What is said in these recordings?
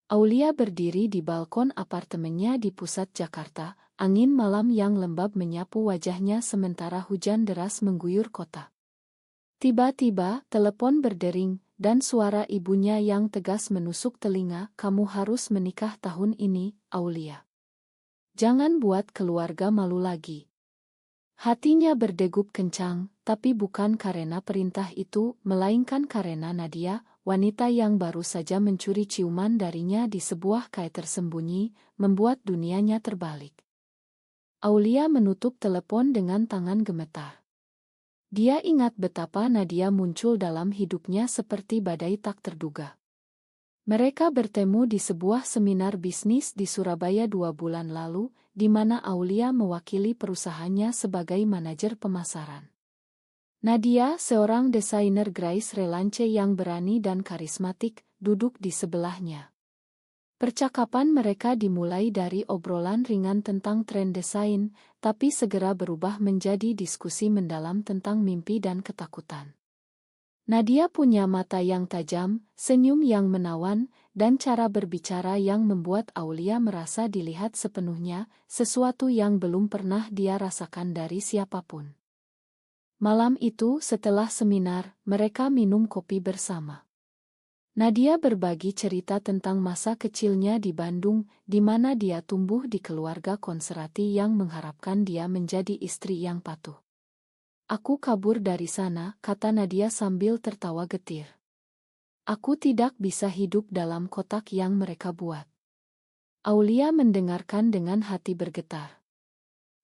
Aulia berdiri di balkon apartemennya di pusat Jakarta, angin malam yang lembab menyapu wajahnya sementara hujan deras mengguyur kota. Tiba-tiba, telepon berdering, dan suara ibunya yang tegas menusuk telinga, "Kamu harus menikah tahun ini, Aulia. Jangan buat keluarga malu lagi." Hatinya berdegup kencang, tapi bukan karena perintah itu, melainkan karena Nadia, wanita yang baru saja mencuri ciuman darinya di sebuah kafe tersembunyi, membuat dunianya terbalik. Aulia menutup telepon dengan tangan gemetar. Dia ingat betapa Nadia muncul dalam hidupnya seperti badai tak terduga. Mereka bertemu di sebuah seminar bisnis di Surabaya 2 bulan lalu, di mana Aulia mewakili perusahaannya sebagai manajer pemasaran. Nadia, seorang desainer Grace Relance yang berani dan karismatik, duduk di sebelahnya. Percakapan mereka dimulai dari obrolan ringan tentang tren desain, tapi segera berubah menjadi diskusi mendalam tentang mimpi dan ketakutan. Nadia punya mata yang tajam, senyum yang menawan, dan cara berbicara yang membuat Aulia merasa dilihat sepenuhnya, sesuatu yang belum pernah dia rasakan dari siapapun. Malam itu, setelah seminar, mereka minum kopi bersama. Nadia berbagi cerita tentang masa kecilnya di Bandung, di mana dia tumbuh di keluarga konservatif yang mengharapkan dia menjadi istri yang patuh. "Aku kabur dari sana," kata Nadia sambil tertawa getir. "Aku tidak bisa hidup dalam kotak yang mereka buat." Aulia mendengarkan dengan hati bergetar.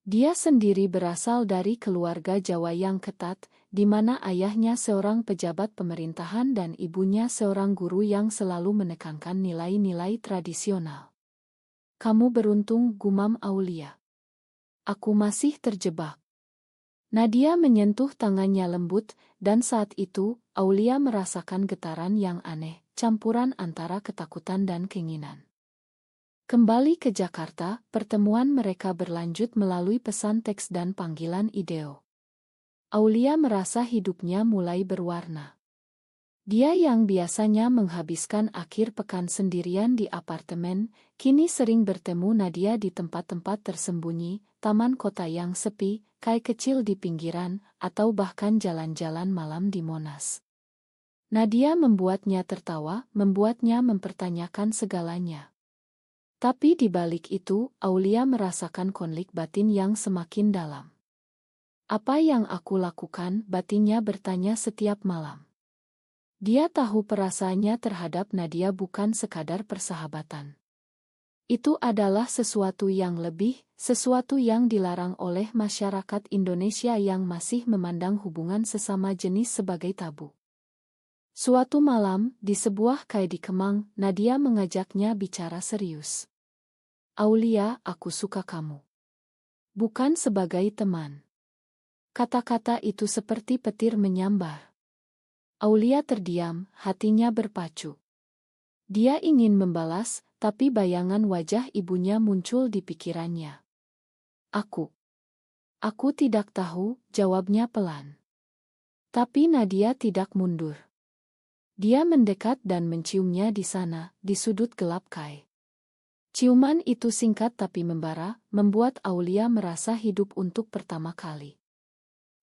Dia sendiri berasal dari keluarga Jawa yang ketat, di mana ayahnya seorang pejabat pemerintahan dan ibunya seorang guru yang selalu menekankan nilai-nilai tradisional. "Kamu beruntung," gumam Aulia. "Aku masih terjebak." Nadia menyentuh tangannya lembut, dan saat itu, Aulia merasakan getaran yang aneh, campuran antara ketakutan dan keinginan. Kembali ke Jakarta, pertemuan mereka berlanjut melalui pesan teks dan panggilan video. Aulia merasa hidupnya mulai berwarna. Dia yang biasanya menghabiskan akhir pekan sendirian di apartemen, kini sering bertemu Nadia di tempat-tempat tersembunyi, taman kota yang sepi, kafe kecil di pinggiran, atau bahkan jalan-jalan malam di Monas. Nadia membuatnya tertawa, membuatnya mempertanyakan segalanya. Tapi di balik itu, Aulia merasakan konflik batin yang semakin dalam. "Apa yang aku lakukan?" batinnya bertanya setiap malam. Dia tahu perasaannya terhadap Nadia bukan sekadar persahabatan. Itu adalah sesuatu yang lebih, sesuatu yang dilarang oleh masyarakat Indonesia yang masih memandang hubungan sesama jenis sebagai tabu. Suatu malam, di sebuah kafe di Kemang, Nadia mengajaknya bicara serius. "Aulia, aku suka kamu. Bukan sebagai teman." Kata-kata itu seperti petir menyambar. Aulia terdiam, hatinya berpacu. Dia ingin membalas, tapi bayangan wajah ibunya muncul di pikirannya. Aku tidak tahu," jawabnya pelan. Tapi Nadia tidak mundur. Dia mendekat dan menciumnya di sana, di sudut gelap kafe. Ciuman itu singkat tapi membara, membuat Aulia merasa hidup untuk pertama kali.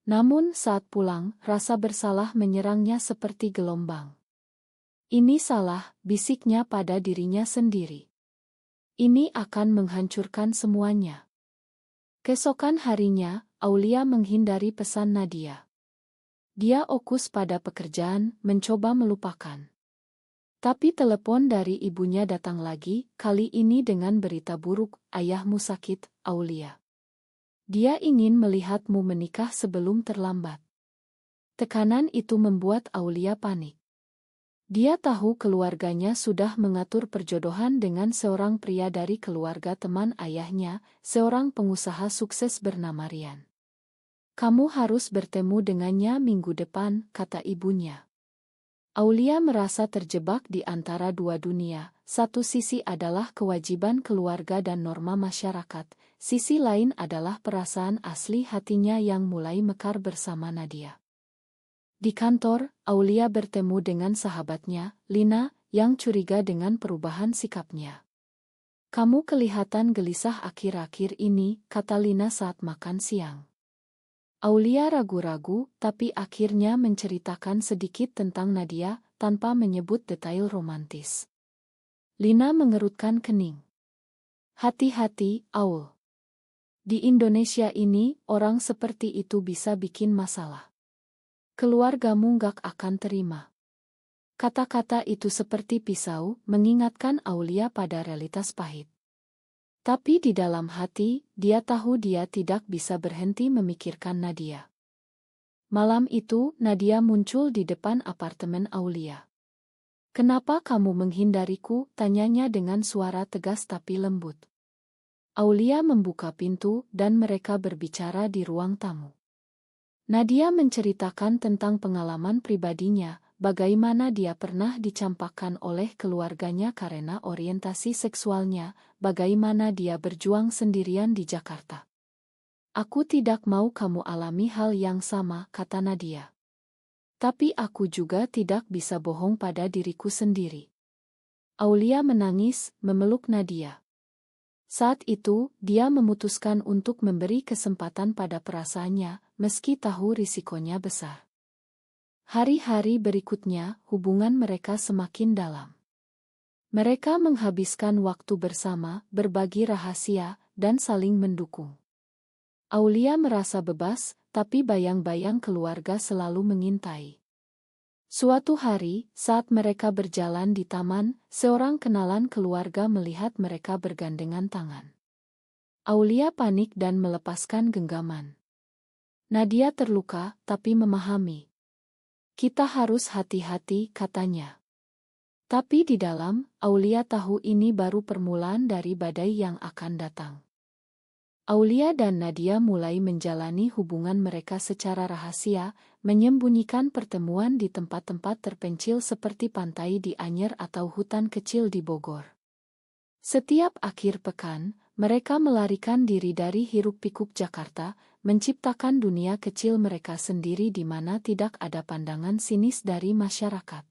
Namun saat pulang, rasa bersalah menyerangnya seperti gelombang. "Ini salah," bisiknya pada dirinya sendiri. "Ini akan menghancurkan semuanya." Keesokan harinya, Aulia menghindari pesan Nadia. Dia fokus pada pekerjaan, mencoba melupakan. Tapi telepon dari ibunya datang lagi, kali ini dengan berita buruk, "Ayahmu sakit, Aulia. Dia ingin melihatmu menikah sebelum terlambat." Tekanan itu membuat Aulia panik. Dia tahu keluarganya sudah mengatur perjodohan dengan seorang pria dari keluarga teman ayahnya, seorang pengusaha sukses bernama Rian. "Kamu harus bertemu dengannya minggu depan," kata ibunya. Aulia merasa terjebak di antara dua dunia. Satu sisi adalah kewajiban keluarga dan norma masyarakat, sisi lain adalah perasaan asli hatinya yang mulai mekar bersama Nadia. Di kantor, Aulia bertemu dengan sahabatnya, Lina, yang curiga dengan perubahan sikapnya. "Kamu kelihatan gelisah akhir-akhir ini," kata Lina saat makan siang. Aulia ragu-ragu, tapi akhirnya menceritakan sedikit tentang Nadia, tanpa menyebut detail romantis. Lina mengerutkan kening. "Hati-hati, Aul. Di Indonesia ini, orang seperti itu bisa bikin masalah. Keluargamu gak akan terima." Kata-kata itu seperti pisau, mengingatkan Aulia pada realitas pahit. Tapi di dalam hati, dia tahu dia tidak bisa berhenti memikirkan Nadia. Malam itu, Nadia muncul di depan apartemen Aulia. "Kenapa kamu menghindariku?" tanyanya dengan suara tegas tapi lembut. Aulia membuka pintu dan mereka berbicara di ruang tamu. Nadia menceritakan tentang pengalaman pribadinya, bagaimana dia pernah dicampakkan oleh keluarganya karena orientasi seksualnya, bagaimana dia berjuang sendirian di Jakarta. "Aku tidak mau kamu alami hal yang sama," kata Nadia. "Tapi aku juga tidak bisa bohong pada diriku sendiri." Aulia menangis, memeluk Nadia. Saat itu, dia memutuskan untuk memberi kesempatan pada perasaannya, meski tahu risikonya besar. Hari-hari berikutnya, hubungan mereka semakin dalam. Mereka menghabiskan waktu bersama, berbagi rahasia, dan saling mendukung. Aulia merasa bebas, tapi bayang-bayang keluarga selalu mengintai. Suatu hari, saat mereka berjalan di taman, seorang kenalan keluarga melihat mereka bergandengan tangan. Aulia panik dan melepaskan genggaman. Nadia terluka, tapi memahami. "Kita harus hati-hati," katanya. Tapi di dalam, Aulia tahu ini baru permulaan dari badai yang akan datang. Aulia dan Nadia mulai menjalani hubungan mereka secara rahasia, menyembunyikan pertemuan di tempat-tempat terpencil seperti pantai di Anyer atau hutan kecil di Bogor. Setiap akhir pekan, mereka melarikan diri dari hiruk-pikuk Jakarta, menciptakan dunia kecil mereka sendiri di mana tidak ada pandangan sinis dari masyarakat.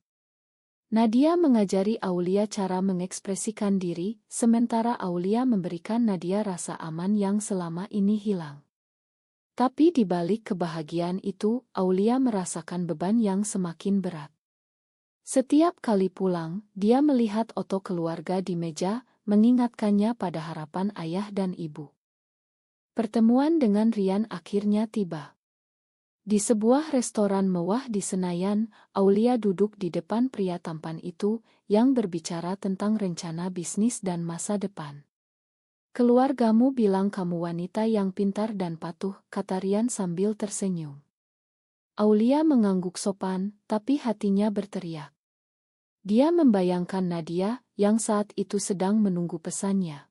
Nadia mengajari Aulia cara mengekspresikan diri, sementara Aulia memberikan Nadia rasa aman yang selama ini hilang. Tapi di balik kebahagiaan itu, Aulia merasakan beban yang semakin berat. Setiap kali pulang, dia melihat foto keluarga di meja, mengingatkannya pada harapan ayah dan ibu. Pertemuan dengan Rian akhirnya tiba. Di sebuah restoran mewah di Senayan, Aulia duduk di depan pria tampan itu, yang berbicara tentang rencana bisnis dan masa depan. "Keluargamu bilang kamu wanita yang pintar dan patuh," kata Rian sambil tersenyum. Aulia mengangguk sopan, tapi hatinya berteriak. Dia membayangkan Nadia, yang saat itu sedang menunggu pesannya.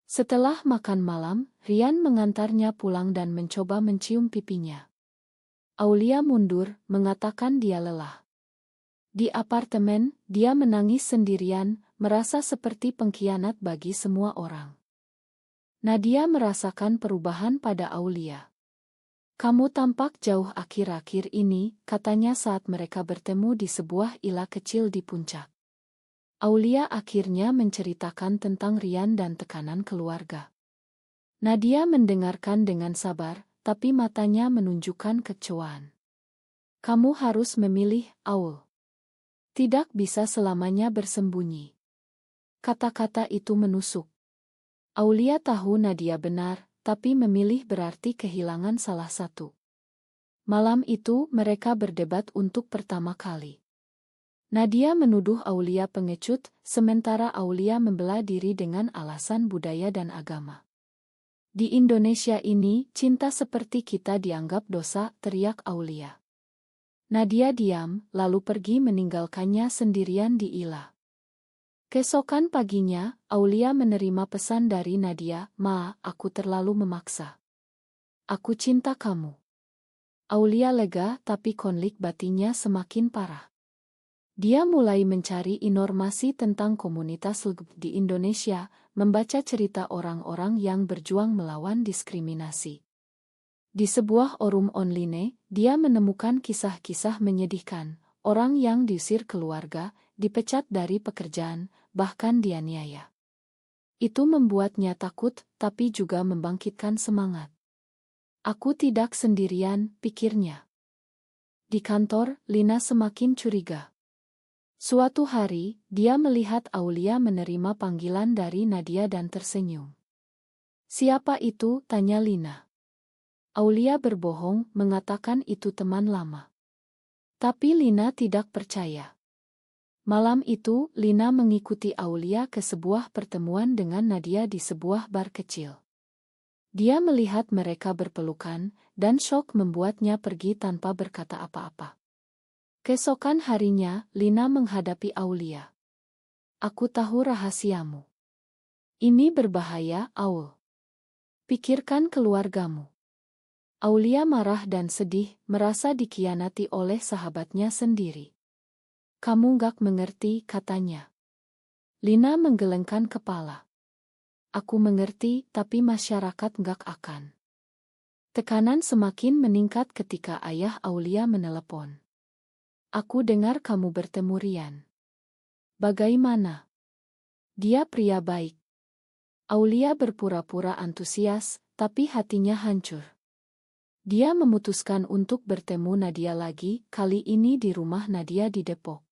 Setelah makan malam, Rian mengantarnya pulang dan mencoba mencium pipinya. Aulia mundur, mengatakan dia lelah. Di apartemen, dia menangis sendirian, merasa seperti pengkhianat bagi semua orang. Nadia merasakan perubahan pada Aulia. "Kamu tampak jauh akhir-akhir ini," katanya saat mereka bertemu di sebuah ila kecil di puncak. Aulia akhirnya menceritakan tentang Rian dan tekanan keluarga. Nadia mendengarkan dengan sabar, tapi matanya menunjukkan kekecewaan. "Kamu harus memilih, Aul. Tidak bisa selamanya bersembunyi." Kata-kata itu menusuk. Aulia tahu Nadia benar, tapi memilih berarti kehilangan salah satu. Malam itu mereka berdebat untuk pertama kali. Nadia menuduh Aulia pengecut, sementara Aulia membela diri dengan alasan budaya dan agama. "Di Indonesia ini, cinta seperti kita dianggap dosa," teriak Aulia. Nadia diam, lalu pergi meninggalkannya sendirian di ila. Keesokan paginya, Aulia menerima pesan dari Nadia, "Ma, aku terlalu memaksa. Aku cinta kamu." Aulia lega, tapi konflik batinnya semakin parah. Dia mulai mencari informasi tentang komunitas LGBT di Indonesia, membaca cerita orang-orang yang berjuang melawan diskriminasi. Di sebuah forum online, dia menemukan kisah-kisah menyedihkan, orang yang diusir keluarga, dipecat dari pekerjaan, bahkan dianiaya. Itu membuatnya takut, tapi juga membangkitkan semangat. Aku tidak sendirian, pikirnya. Di kantor, Lina semakin curiga. Suatu hari, dia melihat Aulia menerima panggilan dari Nadia dan tersenyum. "Siapa itu?" tanya Lina. Aulia berbohong, mengatakan itu teman lama. Tapi Lina tidak percaya. Malam itu, Lina mengikuti Aulia ke sebuah pertemuan dengan Nadia di sebuah bar kecil. Dia melihat mereka berpelukan, dan syok membuatnya pergi tanpa berkata apa-apa. Keesokan harinya, Lina menghadapi Aulia. "Aku tahu rahasiamu. Ini berbahaya, Aul. Pikirkan keluargamu." Aulia marah dan sedih, merasa dikhianati oleh sahabatnya sendiri. "Kamu gak mengerti," katanya. Lina menggelengkan kepala. "Aku mengerti, tapi masyarakat gak akan." Tekanan semakin meningkat ketika ayah Aulia menelepon. "Aku dengar kamu bertemu Rian. Bagaimana?" "Dia pria baik." Aulia berpura-pura antusias, tapi hatinya hancur. Dia memutuskan untuk bertemu Nadia lagi, kali ini di rumah Nadia di Depok.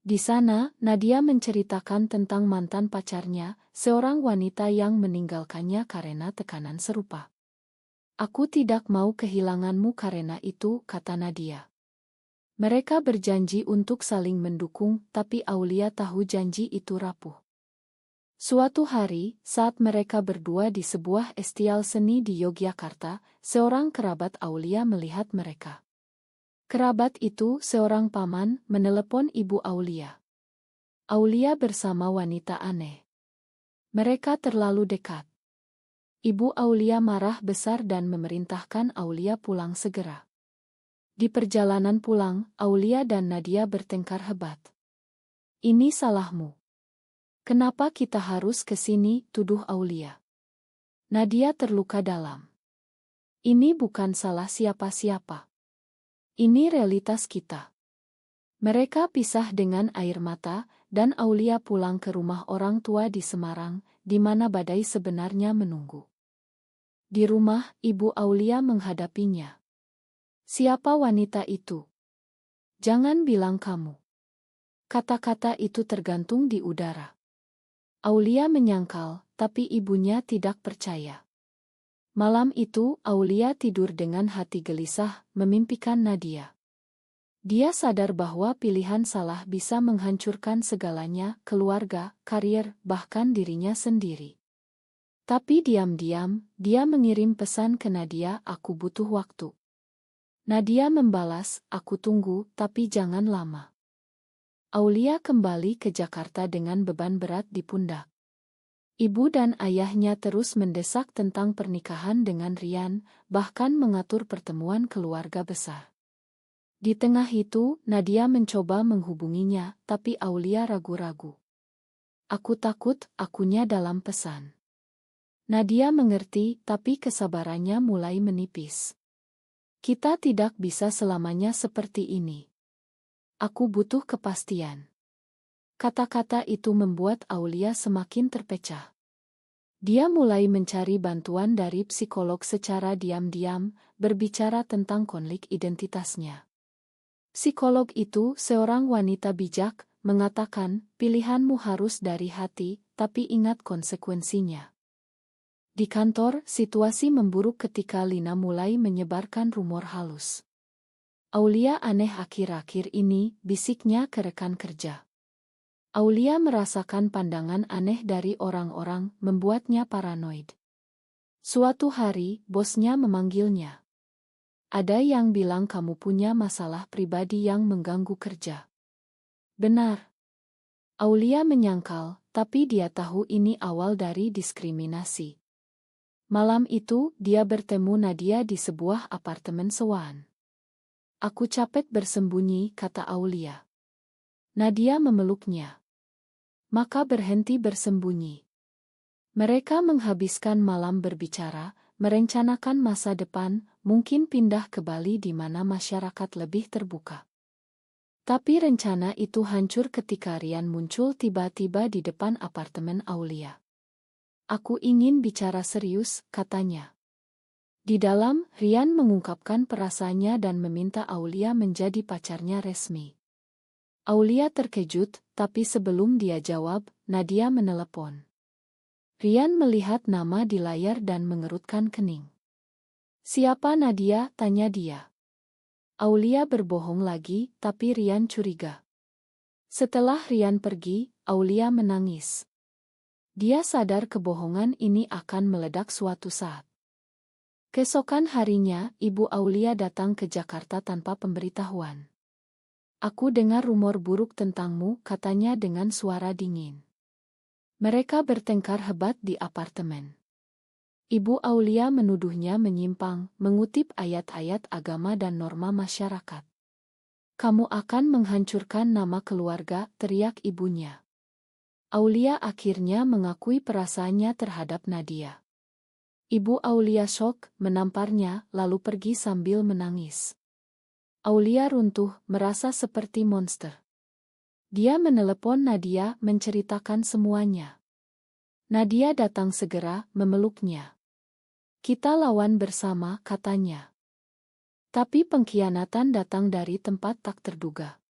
Di sana, Nadia menceritakan tentang mantan pacarnya, seorang wanita yang meninggalkannya karena tekanan serupa. "Aku tidak mau kehilanganmu karena itu," kata Nadia. Mereka berjanji untuk saling mendukung, tapi Aulia tahu janji itu rapuh. Suatu hari, saat mereka berdua di sebuah estial seni di Yogyakarta, seorang kerabat Aulia melihat mereka. Kerabat itu, seorang paman, menelepon ibu Aulia. Aulia bersama wanita aneh. Mereka terlalu dekat. Ibu Aulia marah besar dan memerintahkan Aulia pulang segera. Di perjalanan pulang, Aulia dan Nadia bertengkar hebat. "Ini salahmu. Kenapa kita harus ke sini?" tuduh Aulia. Nadia terluka dalam. "Ini bukan salah siapa-siapa. Ini realitas kita." Mereka pisah dengan air mata, dan Aulia pulang ke rumah orang tua di Semarang, di mana badai sebenarnya menunggu. Di rumah, ibu Aulia menghadapinya. "Siapa wanita itu? Jangan bilang kamu." Kata-kata itu tergantung di udara. Aulia menyangkal, tapi ibunya tidak percaya. Malam itu, Aulia tidur dengan hati gelisah, memimpikan Nadia. Dia sadar bahwa pilihan salah bisa menghancurkan segalanya, keluarga, karir, bahkan dirinya sendiri. Tapi diam-diam, dia mengirim pesan ke Nadia, "Aku butuh waktu." Nadia membalas, "Aku tunggu, tapi jangan lama." Aulia kembali ke Jakarta dengan beban berat di pundak. Ibu dan ayahnya terus mendesak tentang pernikahan dengan Rian, bahkan mengatur pertemuan keluarga besar. Di tengah itu, Nadia mencoba menghubunginya, tapi Aulia ragu-ragu. "Aku takut," akunya dalam pesan. Nadia mengerti, tapi kesabarannya mulai menipis. "Kita tidak bisa selamanya seperti ini. Aku butuh kepastian." Kata-kata itu membuat Aulia semakin terpecah. Dia mulai mencari bantuan dari psikolog secara diam-diam, berbicara tentang konflik identitasnya. Psikolog itu, seorang wanita bijak, mengatakan, "Pilihanmu harus dari hati, tapi ingat konsekuensinya." Di kantor, situasi memburuk ketika Lina mulai menyebarkan rumor halus. "Aulia aneh akhir-akhir ini," bisiknya ke rekan kerja. Aulia merasakan pandangan aneh dari orang-orang, membuatnya paranoid. Suatu hari, bosnya memanggilnya. "Ada yang bilang kamu punya masalah pribadi yang mengganggu kerja." "Benar." Aulia menyangkal, tapi dia tahu ini awal dari diskriminasi. Malam itu, dia bertemu Nadia di sebuah apartemen sewaan. "Aku capek bersembunyi," kata Aulia. Nadia memeluknya. "Maka berhenti bersembunyi." Mereka menghabiskan malam berbicara, merencanakan masa depan, mungkin pindah ke Bali di mana masyarakat lebih terbuka. Tapi rencana itu hancur ketika Rian muncul tiba-tiba di depan apartemen Aulia. "Aku ingin bicara serius," katanya. Di dalam, Rian mengungkapkan perasaannya dan meminta Aulia menjadi pacarnya resmi. Aulia terkejut, tapi sebelum dia jawab, Nadia menelepon. Rian melihat nama di layar dan mengerutkan kening. "Siapa Nadia?" tanya dia. Aulia berbohong lagi, tapi Rian curiga. Setelah Rian pergi, Aulia menangis. Dia sadar kebohongan ini akan meledak suatu saat. Keesokan harinya, Ibu Aulia datang ke Jakarta tanpa pemberitahuan. "Aku dengar rumor buruk tentangmu," katanya dengan suara dingin. Mereka bertengkar hebat di apartemen. Ibu Aulia menuduhnya menyimpang, mengutip ayat-ayat agama dan norma masyarakat. "Kamu akan menghancurkan nama keluarga," teriak ibunya. Aulia akhirnya mengakui perasaannya terhadap Nadia. Ibu Aulia syok, menamparnya, lalu pergi sambil menangis. Aulia runtuh, merasa seperti monster. Dia menelepon Nadia menceritakan semuanya. Nadia datang segera, memeluknya. "Kita lawan bersama," katanya. Tapi pengkhianatan datang dari tempat tak terduga.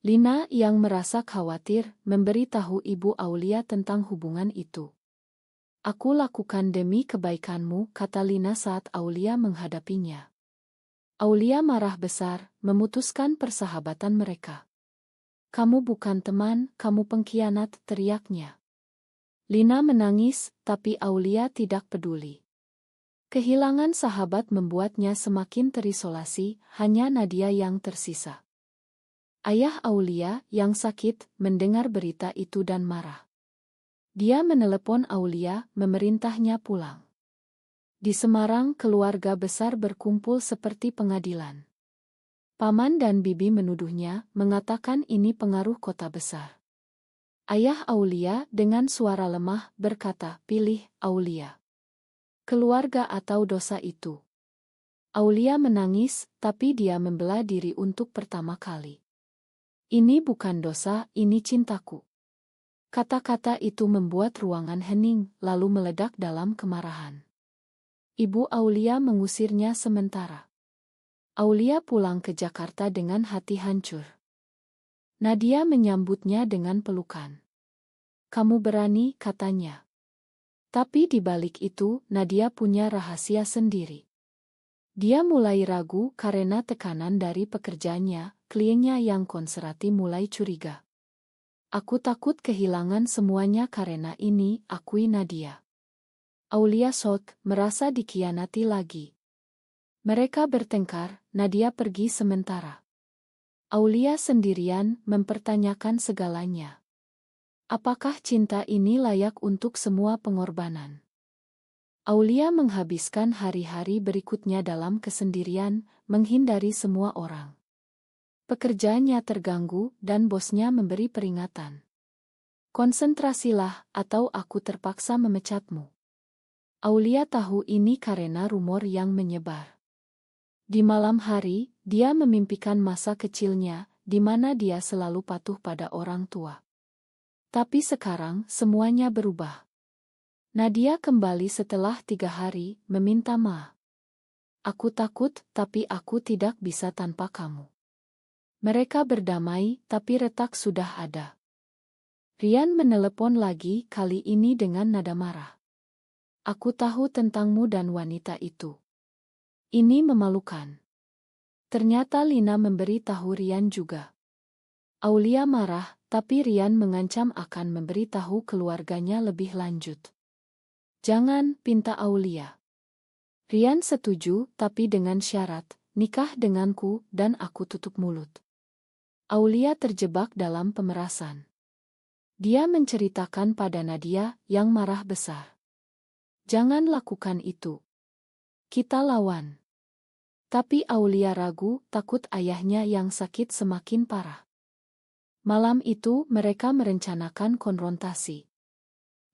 Lina yang merasa khawatir, memberitahu Ibu Aulia tentang hubungan itu. "Aku lakukan demi kebaikanmu," kata Lina saat Aulia menghadapinya. Aulia marah besar, memutuskan persahabatan mereka. "Kamu bukan teman, kamu pengkhianat," teriaknya. Lina menangis, tapi Aulia tidak peduli. Kehilangan sahabat membuatnya semakin terisolasi, hanya Nadia yang tersisa. Ayah Aulia, yang sakit, mendengar berita itu dan marah. Dia menelepon Aulia, memerintahnya pulang. Di Semarang, keluarga besar berkumpul seperti pengadilan. Paman dan bibi menuduhnya, mengatakan ini pengaruh kota besar. Ayah Aulia dengan suara lemah berkata, "Pilih, Aulia. Keluarga atau dosa itu." Aulia menangis, tapi dia membela diri untuk pertama kali. "Ini bukan dosa, ini cintaku." Kata-kata itu membuat ruangan hening, lalu meledak dalam kemarahan. Ibu Aulia mengusirnya sementara. Aulia pulang ke Jakarta dengan hati hancur. Nadia menyambutnya dengan pelukan. "Kamu berani," katanya. Tapi di balik itu, Nadia punya rahasia sendiri. Dia mulai ragu karena tekanan dari pekerjaannya, kliennya yang konservatif mulai curiga. "Aku takut kehilangan semuanya karena ini," akui Nadia. Aulia shock, merasa dikhianati lagi. Mereka bertengkar, Nadia pergi sementara. Aulia sendirian, mempertanyakan segalanya. Apakah cinta ini layak untuk semua pengorbanan? Aulia menghabiskan hari-hari berikutnya dalam kesendirian, menghindari semua orang. Pekerjaannya terganggu, dan bosnya memberi peringatan. "Konsentrasilah, atau aku terpaksa memecatmu." Aulia tahu ini karena rumor yang menyebar. Di malam hari, dia memimpikan masa kecilnya, di mana dia selalu patuh pada orang tua. Tapi sekarang, semuanya berubah. Nadia kembali setelah 3 hari, meminta maaf. "Aku takut, tapi aku tidak bisa tanpa kamu." Mereka berdamai, tapi retak sudah ada. Rian menelepon lagi, kali ini dengan nada marah. "Aku tahu tentangmu dan wanita itu. Ini memalukan." Ternyata Lina memberi tahu Rian juga. Aulia marah, tapi Rian mengancam akan memberi tahu keluarganya lebih lanjut. "Jangan," pinta Aulia. Rian setuju, tapi dengan syarat, "Nikah denganku, dan aku tutup mulut." Aulia terjebak dalam pemerasan. Dia menceritakan pada Nadia, yang marah besar. "Jangan lakukan itu. Kita lawan." Tapi Aulia ragu, takut ayahnya yang sakit semakin parah. Malam itu mereka merencanakan konfrontasi.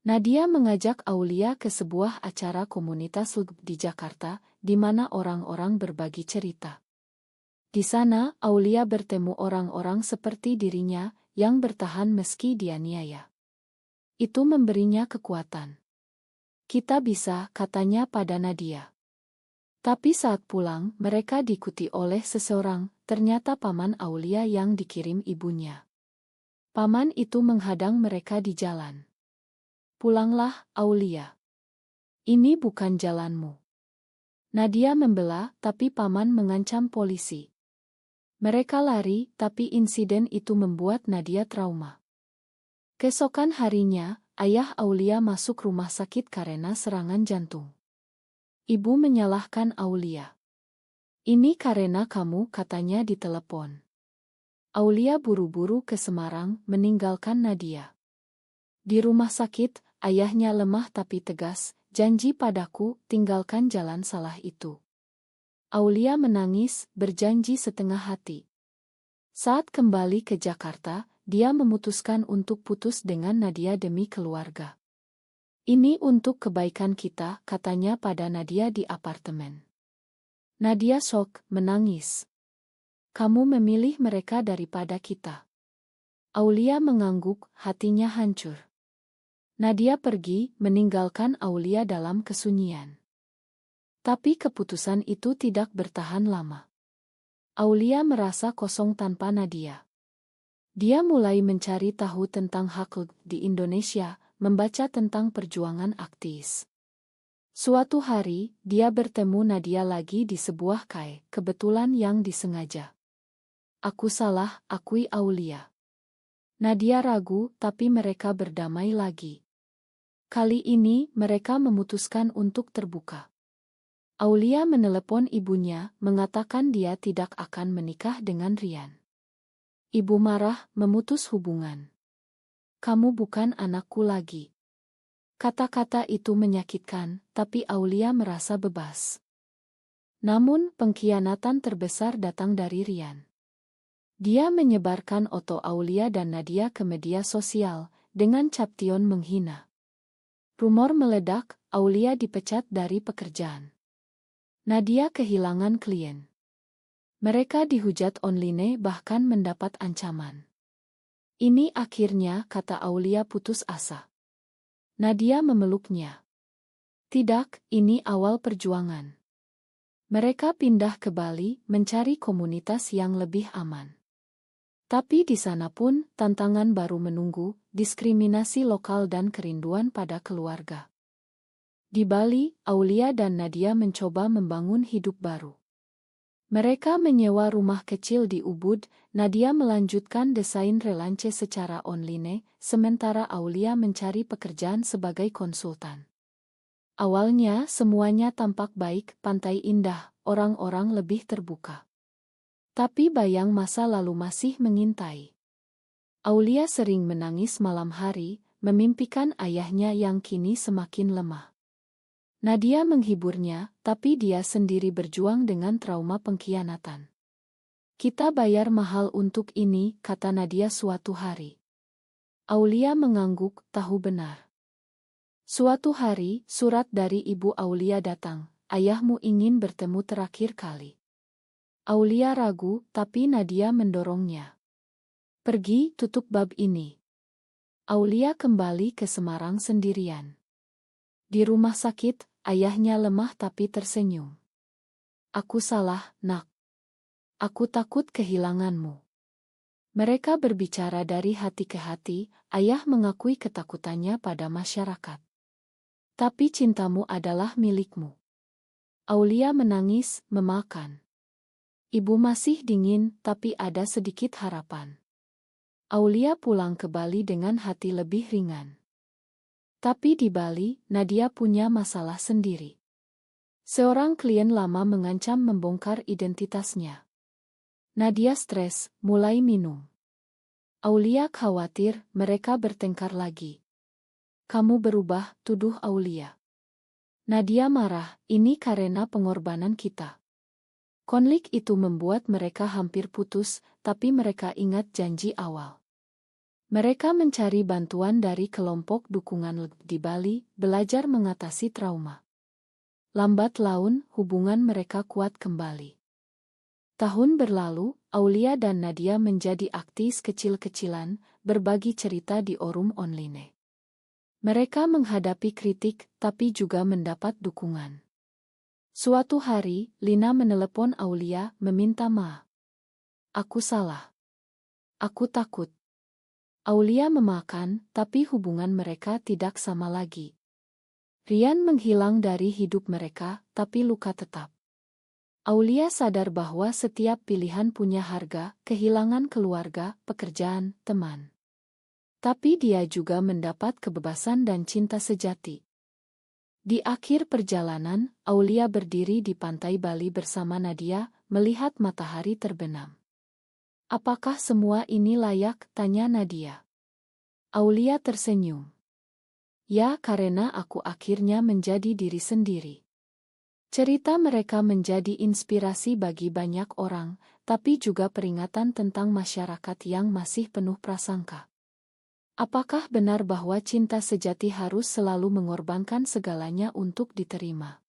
Nadia mengajak Aulia ke sebuah acara komunitas di Jakarta, di mana orang-orang berbagi cerita. Di sana, Aulia bertemu orang-orang seperti dirinya, yang bertahan meski dianiaya. Itu memberinya kekuatan. Kita bisa, katanya pada Nadia. Tapi saat pulang, mereka diikuti oleh seseorang, ternyata paman Aulia yang dikirim ibunya. Paman itu menghadang mereka di jalan. Pulanglah, Aulia. Ini bukan jalanmu. Nadia membela, tapi paman mengancam polisi. Mereka lari, tapi insiden itu membuat Nadia trauma. Keesokan harinya, ayah Aulia masuk rumah sakit karena serangan jantung. Ibu menyalahkan Aulia. Ini karena kamu, katanya di telepon. Aulia buru-buru ke Semarang, meninggalkan Nadia. Di rumah sakit, ayahnya lemah tapi tegas, janji padaku, tinggalkan jalan salah itu. Aulia menangis, berjanji setengah hati. Saat kembali ke Jakarta, dia memutuskan untuk putus dengan Nadia demi keluarga. Ini untuk kebaikan kita, katanya pada Nadia di apartemen. Nadia shock, menangis. Kamu memilih mereka daripada kita. Aulia mengangguk, hatinya hancur. Nadia pergi, meninggalkan Aulia dalam kesunyian. Tapi keputusan itu tidak bertahan lama. Aulia merasa kosong tanpa Nadia. Dia mulai mencari tahu tentang hak di Indonesia, membaca tentang perjuangan aktivis. Suatu hari, dia bertemu Nadia lagi di sebuah cafe, kebetulan yang disengaja. Aku salah, akui Aulia. Nadia ragu, tapi mereka berdamai lagi. Kali ini, mereka memutuskan untuk terbuka. Aulia menelepon ibunya, mengatakan dia tidak akan menikah dengan Rian. Ibu marah, memutus hubungan. Kamu bukan anakku lagi. Kata-kata itu menyakitkan, tapi Aulia merasa bebas. Namun, pengkhianatan terbesar datang dari Rian. Dia menyebarkan foto Aulia dan Nadia ke media sosial, dengan caption menghina. Rumor meledak, Aulia dipecat dari pekerjaan. Nadia kehilangan klien. Mereka dihujat online bahkan mendapat ancaman. Ini akhirnya, kata Aulia putus asa. Nadia memeluknya. Tidak, ini awal perjuangan. Mereka pindah ke Bali, mencari komunitas yang lebih aman. Tapi di sana pun, tantangan baru menunggu, diskriminasi lokal dan kerinduan pada keluarga. Di Bali, Aulia dan Nadia mencoba membangun hidup baru. Mereka menyewa rumah kecil di Ubud, Nadia melanjutkan desain relance secara online, sementara Aulia mencari pekerjaan sebagai konsultan. Awalnya semuanya tampak baik, pantai indah, orang-orang lebih terbuka. Tapi bayang masa lalu masih mengintai. Aulia sering menangis malam hari, memimpikan ayahnya yang kini semakin lemah. Nadia menghiburnya, tapi dia sendiri berjuang dengan trauma pengkhianatan. Kita bayar mahal untuk ini, kata Nadia suatu hari. Aulia mengangguk, tahu benar. Suatu hari, surat dari ibu Aulia datang, ayahmu ingin bertemu terakhir kali. Aulia ragu, tapi Nadia mendorongnya. Pergi, tutup bab ini. Aulia kembali ke Semarang sendirian. Di rumah sakit, ayahnya lemah tapi tersenyum. Aku salah, nak. Aku takut kehilanganmu. Mereka berbicara dari hati ke hati, ayah mengakui ketakutannya pada masyarakat. Tapi cintamu adalah milikmu. Aulia menangis, memakan. Ibu masih dingin, tapi ada sedikit harapan. Aulia pulang ke Bali dengan hati lebih ringan. Tapi di Bali, Nadia punya masalah sendiri. Seorang klien lama mengancam membongkar identitasnya. Nadia stres, mulai minum. Aulia khawatir mereka bertengkar lagi. Kamu berubah, tuduh Aulia. Nadia marah, ini karena pengorbanan kita. Konflik itu membuat mereka hampir putus, tapi mereka ingat janji awal. Mereka mencari bantuan dari kelompok dukungan di Bali, belajar mengatasi trauma. Lambat laun, hubungan mereka kuat kembali. Tahun berlalu, Aulia dan Nadia menjadi aktis kecil-kecilan, berbagi cerita di forum online. Mereka menghadapi kritik, tapi juga mendapat dukungan. Suatu hari, Lina menelepon Aulia, meminta maaf. Aku salah. Aku takut. Aulia memakan, tapi hubungan mereka tidak sama lagi. Rian menghilang dari hidup mereka, tapi luka tetap. Aulia sadar bahwa setiap pilihan punya harga, kehilangan keluarga, pekerjaan, teman. Tapi dia juga mendapat kebebasan dan cinta sejati. Di akhir perjalanan, Aulia berdiri di pantai Bali bersama Nadia, melihat matahari terbenam. Apakah semua ini layak? Tanya Nadia. Aulia tersenyum. Ya, karena aku akhirnya menjadi diri sendiri. Cerita mereka menjadi inspirasi bagi banyak orang, tapi juga peringatan tentang masyarakat yang masih penuh prasangka. Apakah benar bahwa cinta sejati harus selalu mengorbankan segalanya untuk diterima?